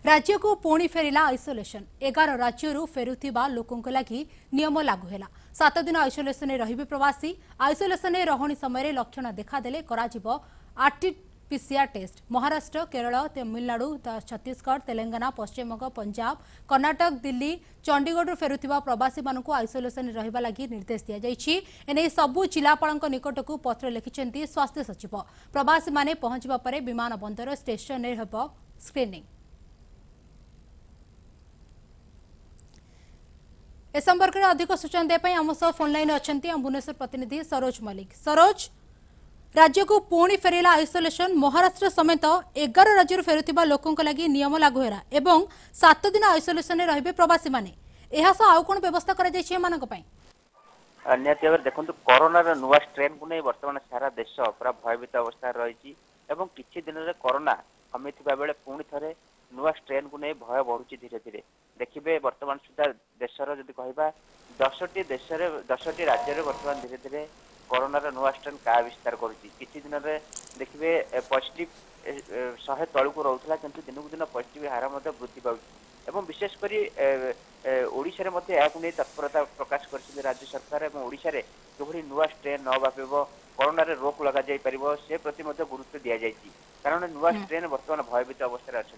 राज्य को पुणी फेरिला आइसोलेशन 11 राज्य फेरुवा लोकों लगी नियम लागू है 7 दिन आइसोलेशन रे प्रवासी आइसोलेशन रही समय लक्षण देखादेले आरटीपीसीआर टेस्ट महाराष्ट्र केरल तमिलनाडु छत्तीसगढ़ तेलंगाना पश्चिमबंग पंजाब कर्नाटक दिल्ली चंडीगढ़ फेरुवा प्रवासी मानक आइसोलेशन रहिबा लगी निर्देश दिया जायछि। एने सबु जिलापाल निकट को पत्र लिखिं स्वास्थ्य सचिव प्रवासी माने पहुंचबा परे विमान बंदर स्टेशन हेब स्क्रीनिंग। ए संपर्क में अधिक सूचना देपाई आम सह फोन लाइन अच्छा भुवनेश्वर प्रतिनिधि सरोज मल्लिक। सरोज, राज्य को पुणी फेरला आइसोलेशन महाराष्ट्र समेत 11 राज्य फेरुवा लोकों लगी नियम लागू है एवं 7 दिन आइसोलेशन रे प्रवासी माने यह सह आउ कोन व्यवस्था करा जायछि एमानक पई? निहाती भाव देखो कोरोनार नुआ स्ट्रेन को नहीं बर्तमान सारा देश पूरा भयभीत अवस्था रही किछि दिन में कोरोना कमिथिबा बेले पुणी थे नुआ स्ट्रेन को नहीं भय बढ़ुची धीरे धीरे देखिए बर्तमान सुधा देशर जदि कहबा 10टी देश 10टी राज्य बर्तमान धीरे धीरे कोरोनार नुआ स्ट्रेन का विस्तार करुच्ची किछि दिन में देखिए पॉजिटिव 100 तलू को रोला किंतु दिन को दिन पॉजिटिव हार वृद्धि पाउछ एवं विशेषकर ओडिशा रे तत्परता प्रकाश कर राज्य सरकार एवं ओडिशा रे किभली नुआ स्ट्रेन न व्यापीब कोरोना रे रोक लगा जाय परिबो से प्रति गुरुत्व दिया जायछि कारण नुआ स्ट्रेन बर्तमान भयभीत अवस्था अछथि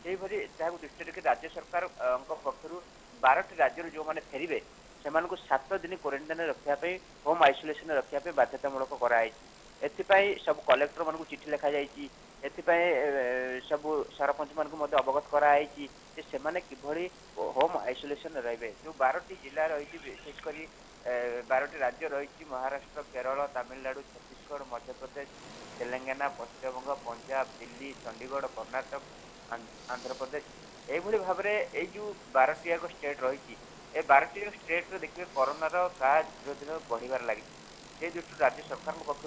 सेहि भरी ताकु दृष्टि रखि राज्य सरकार पक्षरु 12टी राज्य जो माने फेरिबे सेमान को 7 दिन क्वारंटाइन रखिया पे होम आइसोलेशन रखिया पे बाध्यतामूलक कराई एथिपाई सब कलेक्टर मान को चिठी लिखा जायछि एथिपाई सब सरपंच मान को अवगत कराई जे सेमाने किभली होम आइसोलेशन रहिबे जो 12टी जिला रही विशेषकर 12टी राज्य रही महाराष्ट्र केरल तमिलनाडु छत्तीसगढ़ मध्य प्रदेश तेलंगाना पश्चिमबंग पंजाब दिल्ली चंडीगढ़ कर्नाटक आंध्र प्रदेश यही भाव में जो 12टी स्टेट रही 12टी स्टेट देखिए कोरोनार का धीरे धीरे बढ़िबार लगी से दृष्टि राज्य सरकार पक्ष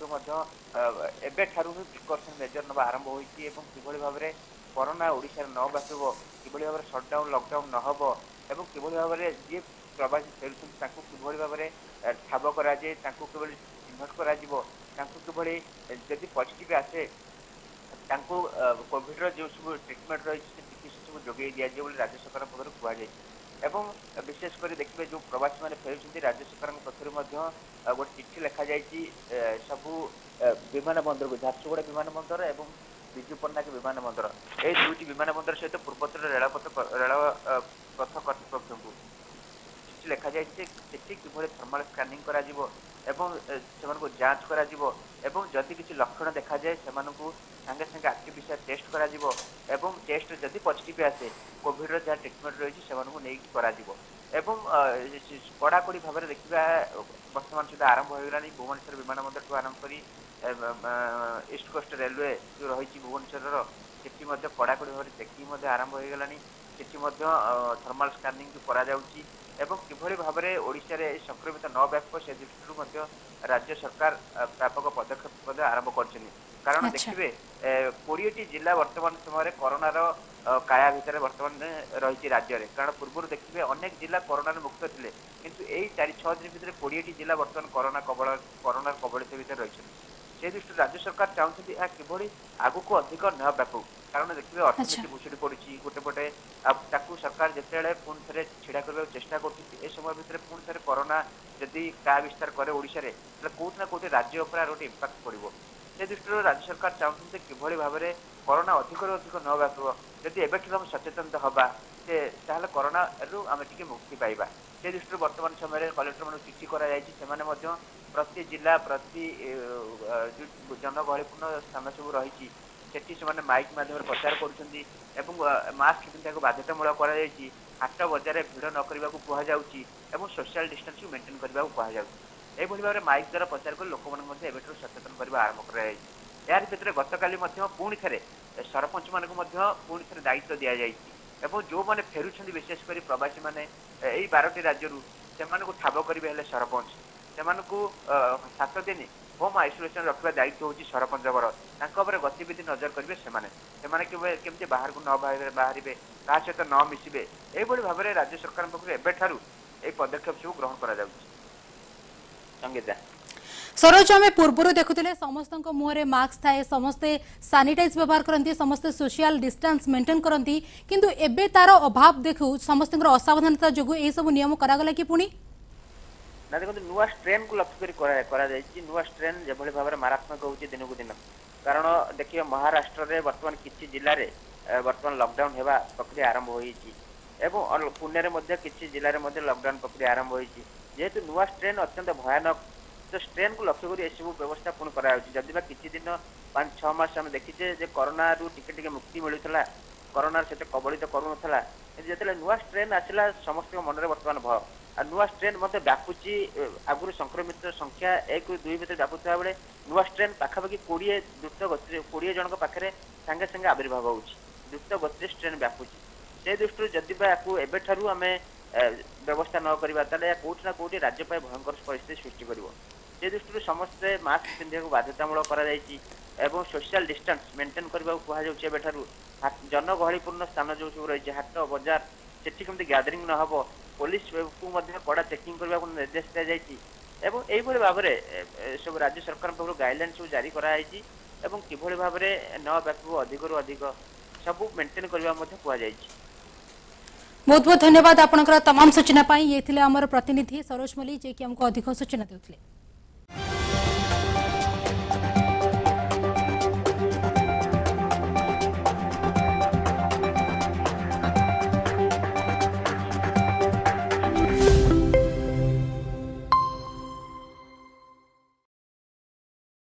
एवं प्रिकसन मेजर ना आरंभ होती भाव में कोरोना ओडिशा न व्यापीब कि भाव में सटडाउन लकडाउन न हम एवं कि भाव में जी प्रवासी फेरुंट कि भाव में ठाब कर चिन्हट कर पॉजिटिव आसे कोविड जो सब ट्रिटमेंट रही चिकित्सा सब जोगे दिजाव राज्य सरकार पक्ष कहुई एवं विशेषकर देखिए जो प्रवासी मैंने फेरुंट राज्य सरकार पक्ष गोटे चिठी लिखा जाइए सबू विमान बंदर को झारसुगुड़ा विमान बंदर एवं विजु पट्टनायक विमान बंदर ये दुईटी विमान बंदर सहित पूर्वोत्तर रेलपथ कर्तृपक्ष को चिठी लिखा जाइए कि थर्माल स्कानिंग करा को जांच करा जदि किसी लक्षण देखा जाए संगे संगे आरटीपीसीआर टेस्ट करा एवं टेस्ट जदि पॉजिटिव आसे कोविड जहाँ ट्रिटमेंट रही कड़ाकड़ी भाव में देखा वर्तमान सुधा आरंभ हो गला भुवनेश्वर विमान बंदर ठूँ आरंभ कर ईस्ट कोस्ट रेलवे जो रही भुवनेश्वर सेठी कड़ाकड़ी भाव में चेकिंग आरंभ हो गला सेठी थर्माल स्कानिंग करा एवं किभली भाव में ओडिशा रे संक्रमित न व्यापक से दृष्टि राज्य सरकार व्यापक पदक्षेप आरंभ कर कारण देखिए 20टी जिला वर्तमान समय कोरोनार काया भितर वर्तमान रही राज्य में कारण पूर्व देखिए अनेक जिला कोरोना मुक्त थे किंतु यही 4-6 दिन भितर 20टी जिला वर्तमान कोरोना कबलित भितर रही से दृष्टि राज्य सरकार चाहते हैं किभली आगक अधिक न व्यापक कारण देखिए अर्थनीति भुशुड़ी पड़ी गोटे पटे सरकार जिते पुणी थे छिड़ा करने चेष्टा कर समय भितर पुणी थे कोरोना जदि का विस्तार करे ओडिशा रे कौट ना कौट राज्य उपर गोटे इम्पैक्ट पड़ो से दृष्टि राज्य सरकार चाहते किभली भाव में कोरोना अधिक अधिक न व्यापक जदि एवं आम सचेतन हवा ताहले कोरोना रु आम टी मुक्ति पाइबा से दृष्टि वर्तमान समय कलेक्टर मान चिठी कर प्रति जिला प्रति जनगहलीपूर्ण स्थान सब रही सेठी से माइक माध्यम प्रचार कर मास्क पिंधा बाध्यतामूलक हाट बजार भिड़ न करने को कहुँ सोशल डिस्टेंस मेंटेन करने को कहुई भाव में माइक द्वारा प्रचार कर लोक सचेतन करने आरंभ कर भितर गतकाली पुणी थे सरपंच मान पुणी थे दायित्व दि जाए जो मैंने फेरुंट विशेषकर प्रवासी मैंने यही 12टी राज्य से ठाब करेंगे सरपंच से 7 दिन होम आइसोलेशन रखा दायित्व हूँ सरपंच गतिविधि नजर करेंगे केमती बाहर को न बाहर क्या सहित न मिसबे यही भाव में राज्य सरकार पक्ष एवं पदक्षेप सब ग्रहण कर संगीता। सरोज आम पूर्व देखुले समस्त मुहर मास्क थाए समस्ते सानिटाइज व्यवहार करती समस्ते सोशल डिस्टेंस मेंटेन करती किंतु एबे तार अभाव देखु समस्त असावधानता जो यह सब नियम करागला कि पुणी ना देखो नुआ स्ट्रेन को लक्ष्य करी नुआ स्ट्रेन जो भाव में मारात्मक होती दिन को दिन कारण देखिए महाराष्ट्र में बर्तमान किसी जिले में बर्तमान लॉकडाउन होगा प्रक्रिया आरंभ हो पुणे में किसी जिले में लॉकडाउन प्रक्रिया आरंभ हो जेहेतु नुआ स्ट्रेन अत्यंत भयानक तो स्ट्रेन को लक्ष्य कर सब व्यवस्था पुणी जदि किसी दिन 5-6 मास आम देखीचे कोरोना रू टिके मुक्ति मिलूला कोरोना से कबलित करूला जो नुआ स्ट्रेन आसला समस्त मन में बर्तमान भय आ नुआ स्ट्रेन मत व्यापुची आगुरी संक्रमित संख्या 1-2 भितर व्यापुता बेले नुआ स्ट्रेन पाखापाखि 20 द्रुत गति 20 जन पाखे सांगे सांगे आविर्भाव हो द्रुत गति स्ट्रेन व्यापुची से दृष्टि जदि एबेठारू आम व्यवस्था न करवा कौटि ना कौटि राज्य भयंकर परिस्थिति सृष्टि कर से दृष्टि समस्ते मास्क पिंधा बाध्यतामूलक कर सोशल डिस्टेंस मेंटेन करने कहूँ जनगहलीपूर्ण स्थान जो सब रही हाट बजार से कमी गैदरिंग न हो पुलिस को कड़ा चेकिंग करने को निर्देश दी जाए भाव में सब राज्य सरकार पक्ष गाइडलाइन सब जारी कराई किभली भाव में न व्यापक अधिक रु अधिक सब मेंटेन करने कहुई। बहुत बहुत धन्यवाद आपनकर तमाम सूचना पाई ये थिले हमर प्रतिनिधि सरोज मल्लिक जे कि हमको अधिक सूचना देउथिले।